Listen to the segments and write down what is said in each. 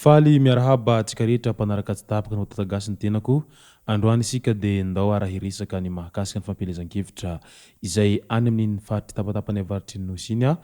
Faly miarahaba antsika rehetra mpanaraka tsy tapaka no tatagasi ny tenako. Androany isika dia ndao arahiresaka ny mahakasika ny fampielezan-kevitra izay any amin'ny faritry tapatapany avaritry ny nosy iny ao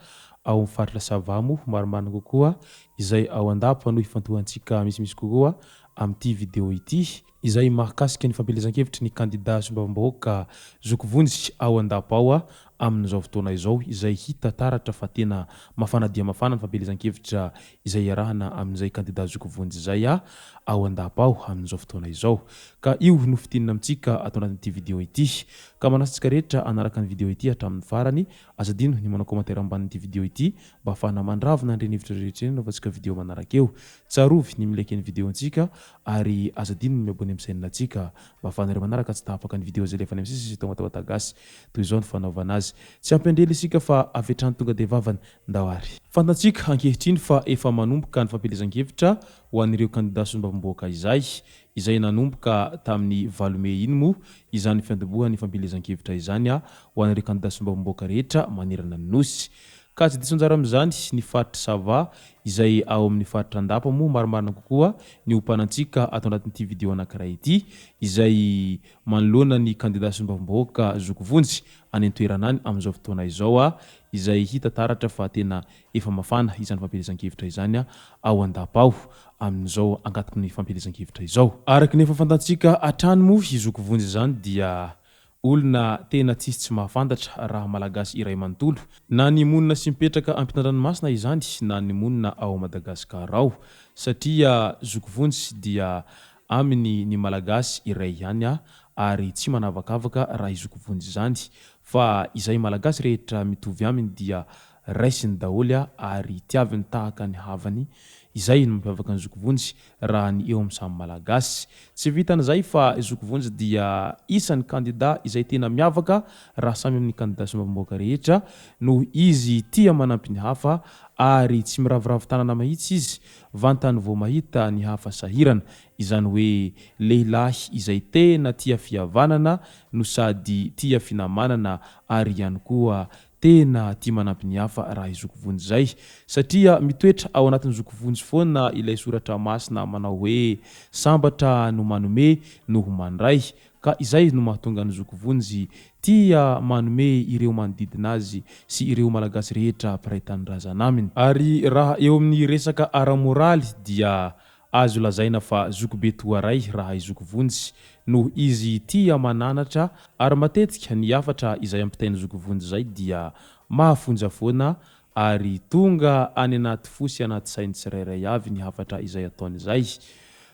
amin'ny faritra Savamo marimarina kokoa izay ao andapa no ifantohantsika misimisy kokoa amin'ity vidéo ity izay mahakasika ny fampielezan-kevitry ny kandida sombam-bahoaka Zokovonjy ao andapa ao amin'izao fotoana izao izay hita taratra fa tena mafana dia mafana ny fampielezan-kevitra izay iarahana amin'izay kandida Zokovonjy izay ao andapa ao amin'izao fotoana izao. Ka io no fitinina amintsika atao anatin'ity vidéo ity. Ka manasitsika rehetra anaraka ny vidéo ity hatramin'ny farany. Azadino ny manao commentaire ambanin'ity vidéo ity mba ahafahana mandravona andreny hevitra rehetra eny fa tsika vidéo manaraka eo. Tsarovy ny mileky ny vidéo antsika ary azadino ny miabony amin'ny chaîne antsika mba ahafahanareo manaraka tsy tahapaka ny vidéo izay lefany amin'ny sisy tao matahotagasy toy izao ny fanaovana azy. Tsy ampendrely isika fa avy hatrany tonga dia vavany ndao ary. Fantatsika ankehitriny fa efa manomboka ny fampielezan-kevitra ho an'ireo kandida sombam-bahoaka izay nanomboka tamin'ny valome iny moa izany fiantombohan'ny fampielezan-kevitra izany ho an'ireo kandida sombam-bahoaka rehetra manerana ny nosy. Ka tsy diso anjara amin'izany ny faritra Sava izay ao amin'ny faritra Andapa moa marimarina kokoa ny ompanantsika atao anatin'ity vidéo anankiray ity izay manoloana ny kandida sombam-bahoaka Zokovonjy any an-toerana any amin'izao fotoana izao izay hita taratra fa tena efa mafana izany fampielezan-kevitra izany ao andapa ao amin'izao ankatok'ny fampielezan-kevitra izao. Araka ny efa fantatsika hatrany moa i Zokovonjy izany dia olona tena tsy mahafantatra raha malagasy iray manontolo na ny monina sy mipetraka ampitan-dranomasina izany na ny monina ao Madagasikara ao satria Zokovonjy dia aminy ny malagasy iray ihany ary tsy manavakavaka raha i Zokovonjy izany fa izay malagasy rehetra mitovy aminy dia raisiny daholo ary tiaviny tahaka ny havany. Izay no mampiavaka ny Zokovonjy raha ny eo amin'ny samy malagasy. Tsy vitan'izay fa Zokovonjy dia isan'ny kandida izay tena miavaka raha samy amin'ny kandida sombam-bahoaka rehetra no izy tia manampy ny hafa ary tsy miravoravo tanana mahitsy izy vantany vao mahita ny hafa sahirana. Izany hoe lehilahy izay tena tia fihavanana no sady tia finamanana ary ihany koa tena tia manampy ny hafa raha i Zokovonjy zay satria mitoetra ao anatin'ny Zokovonjy foana ilay soratra masina manao hoe sambatra no manome noho mandray. Ka izay no mahatonga ny Zokovonjy tia manome ireo manodidina azy sy ireo malagasy rehetra mpiray tanindrazana aminy. Ary raha eo amin'ny resaka ara-moraly dia azo lazaina fa zokobe toaray raha i Zokovonjy no izy tia mananatra ary matetika ny hafatra izay ampitainy Zokovonjy zay dia mahafonja foana ary tonga any anaty fosy anaty sainy tsirairay avy ny hafatra izay ataony izay.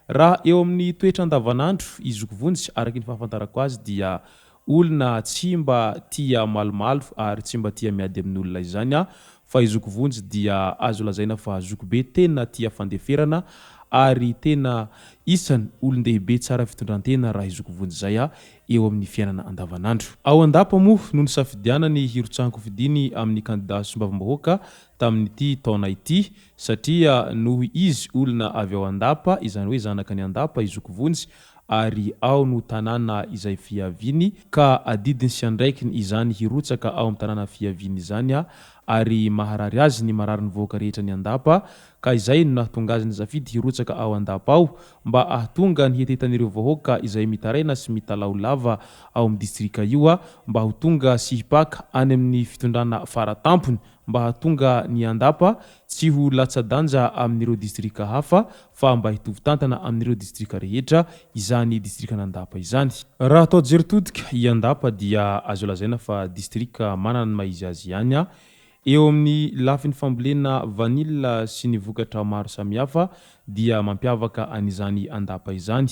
Raha eo amin'ny toetra andavanandro i Zokovonjy araky ny fahafantarako azy dia olona tsy mba tia malomalo ary tsy mba tia miady amin'ny olona izany fa i Zokovonjy dia azo lazaina fa zokobe tena tia fandeferana ary tena isany olon-dehibe tsara fitondrantena raha i Zokovonjy zay eo amin'ny fiainana andavanandro. Ao andapa moa no nisafidianany hirotsahanko fidiny amin'ny kandida sombam-bahoaka tamin'ity taona ity satria noho izy olona avy ao andapa izany hoe zanaka ny andapa i Zokovonjy ary ao no tanàna izay fiaviny ka adidiny sy andraikiny izany hirotsaka ao amin'ny tanàna fiaviny izany ary maharary azy ny marary ny vahoaka rehetra ny andapa ka izay no nahatonga azy ny zafidy hirotsaka ao andapa ao mba ahatonga ny hetetan'ireo vahoaka izay mitaraina sy mitalao lava ao amin'ny distrika io mba ho tonga sy hipaka any amin'ny fitondrana faratampony mba hahatonga ny andapa tsy ho latsa-danja amin'ireo distrika hafa fa mba hitovy tantana amin'ireo distrika rehetra izany distrika n'andapa izany. Raha atao jeritodika i andapa dia azo lazaina fa distrika manana ny maizy azy ihany eo amin'ny lafin'ny fambolena vanila sy ny vokatra maro samihafa dia mampiavaka an'izany andapa izany.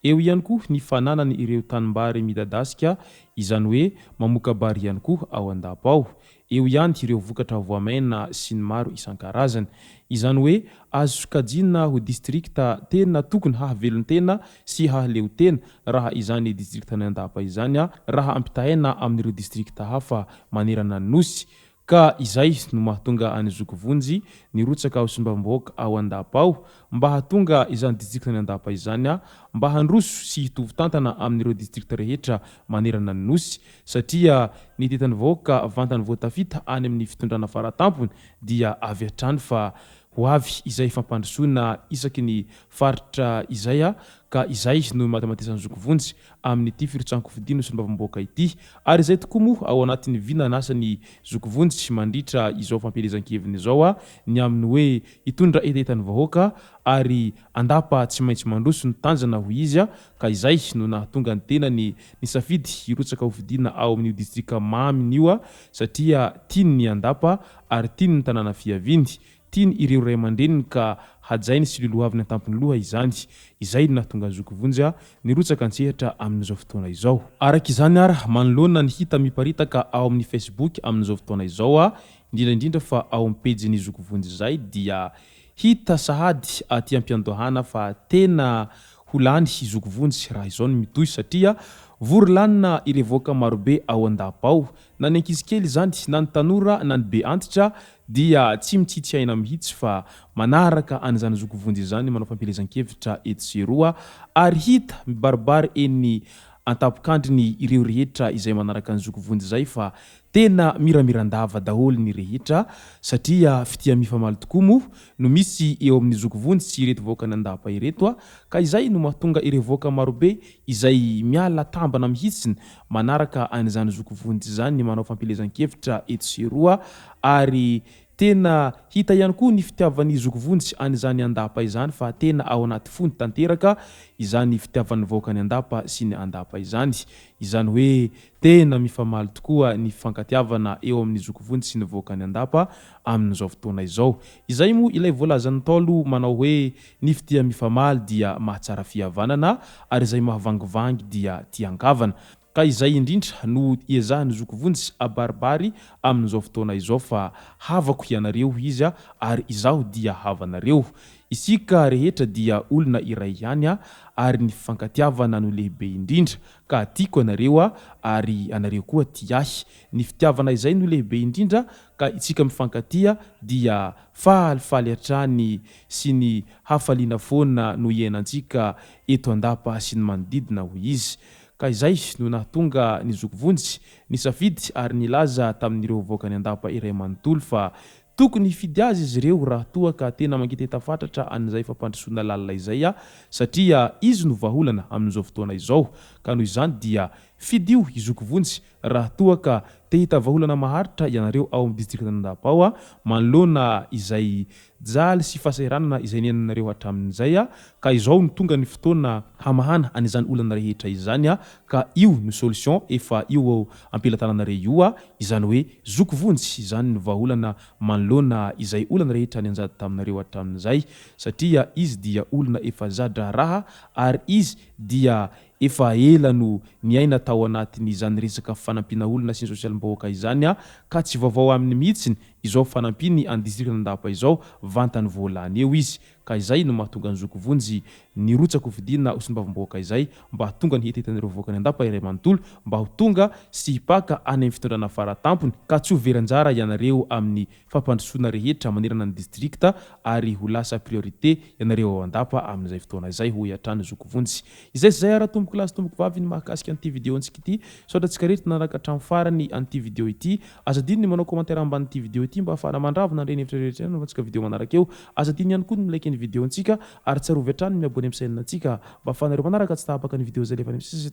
Eo ihany koa ny fananany ireo tanimbary midadasika izany hoe mamoka bary ihany koa ao andapa ao. Eo ihany ireo vokatra voamaina sy ny maro isan-karazany izany hoe azo sokajina ho distrikta tena tokony hahavelony tena sy hahaleo tena raha izany distrikta ny andapa izany raha ampitahaina amin'ireo distrikta hafa manerana ny nosy. Ka izay no mahatonga any Zokovonjy nirotsaka ao sombam-bahoaka ao andapa ao mba hahatonga izany distrikta ny andapa izany mba handroso sy hitovy tantana amin'ireo distrikta rehetra manerana ny nosy satria ny tetany vahoaka vantany voatafita any amin'ny fitondrana faratampony dia avy hatrany fa ho avy izay fampandrosoana isaky ny faritra izay ka izay no matematisany zokovonjy amin'ity firitsanko fidino sy mbavamboaka ity ary izay tokoa moa ao anatin'ny vina nasany zokovonjy mandritra izao fampelezan-keviny izao ny amin'ny hoe hitondra etetany vahoaka ary andapa tsy maintsy mandroso ny tanjana ho izy ka izay no nahatonga ny tenany ny safidy hirotsaka ho fidina ao amin'io distrika maminy io satria tiany ny andapa ary tiany ny tanàna fiaviany tiany ireo ray aman-dreniny ka hajainy sy lolohaviny an-tampony loha izay no nahatonga ny zokovonjy nirotsaka antsehatra amin'izao fotoana izao. Araka izany manoloana ny hita miparitaka ao amin'ny Facebook amin'izao fotoana izao indrindra fa ao amin'ny pejiny zokovonjy izay dia hita sahady aty am-piandohana fa tena holany zokovonjy raha izao no mitohy satria vory lanina irevoaka marobe ao andapa ao na ny ankizy kely izany na ny tanora na ny be antitra dia tsy mitsitsy aina mihitsy fa manaraka an'izany zokovonjy izany manao fampelezan-kevitra eto sy eroa ary hita mibaribary eny antapokandriny ireo rehetra izay manaraka ny zokovonjy izay fa tena miramirandava daholo ny rehetra satria fitia mifamaly tokoa moa no misy eo amin'ny zokovonjy sy ireto voaka ny andapa ireto ka izay no mahatonga ireo voaka marobe izay miala tambana mihitsiny manaraka an'izany zokovonjy izany manao fampelezan-kevitra eto sy eroa ary tena hita ihany koa ny fitiavan'ny zokovonjy an'izany andapa izany fa tena ao anaty fony tanteraka izany fitiavan'ny voaka ny andapa sy ny andapa izany hoe tena mifamaly tokoa ny fankatiavana eo amin'ny zokovonjy sy ny voaka ny andapa amin'izao fotoana izao. Izay moa ilay voalazan'ny Ntaolo manao hoe ny fitia mifamaly dia mahatsara fihavanana ary izay mahavangivangy dia tiangavana. Ka izay indrindra no iezahany zokovonjy abaribary amin'izao fotoana izao fa havako ianareo izy ary izaho dia havanareo. Isika rehetra dia olona iray ihany ary ny fankatiavana no lehibe indrindra ka tiako anareo ary anareo koa tiahy. Ny fitiavana izay no lehibe indrindra ka isika mifankatia dia falifaly hatrany sy ny hafaliana foana no iainantsika eto andapa sy ny manodidina ho izy. Ka izay no nahatonga ny zokovonjy ny safidy ary nilaza tamin'ireo voaka ny andapa iray manontolo fa tokony hifidy azy izy ireo raha toa ka tena mangita fatratra an'izay fampandrosoana lalina izay satria izy no vaholana amin'izao fotoana izao ka noho izany dia fidio izokovonjy raha toa ka te hita vaholana maharitra ianareo ao amin'ny distrikta andapa ao manoloana izay jaly sy fahasahiranana izay niainanareo hatramin'izay ka izao no tonga ny fotoana hamahana an'izany olana rehetra izany ka io no solution efa io ampelantananareo io izany hoe zokovonjy izany no vaholana manoloana izay olana rehetra nianjady taminareo hatramin'izay satria izy dia olona efa zadra raha ary izy dia efa ela no niaina tao anatin'izany resaka fanampiana olona sy ny sosialim-bahoaka izany ka tsy vaovao amin'ny mihitsiny izao fanampiny any distrikta andapa izao vantany voalany eo izy ka izay no mahatonga ny zokovonjy nirotsaka ho fidina sy mbavamboaka izay mba hatonga ny hetetan'ireo voaka ny andapa iray manontolo mba ho tonga sy hipaka any amin'ny fitondrana faratampony ka tsy ho veranjara ianareo amin'ny fampandrosoana rehetra manerana ny distrikta ary ho lasa priorité ianareo ao andapa amin'izay fotoana izay ho iatrany zokovonjy. Izay sy zay ara tomboko lasy tomboko vavy ny mahakasika an'ity vidéo antsika ity sotratsika rehetra nanaraka hatramin'ny farany an'ity vidéo ity azadiny ny manao commentaire amban'ity vidéo ity mba ahafahana mandravona ndreny hevitra rehetra novantsika vidéo manaraka eo azadiny ihany koa ny milaiky ny vidéo antsika ary tsarovy hatrany ny miabony amin'ny chaîne antsika mba ahafahanareo manaraka tsy tahapaka ny vidéo zay lefa ny misisy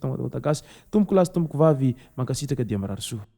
tomboko lasy tomboko vavy mankasitraka dia marary soa.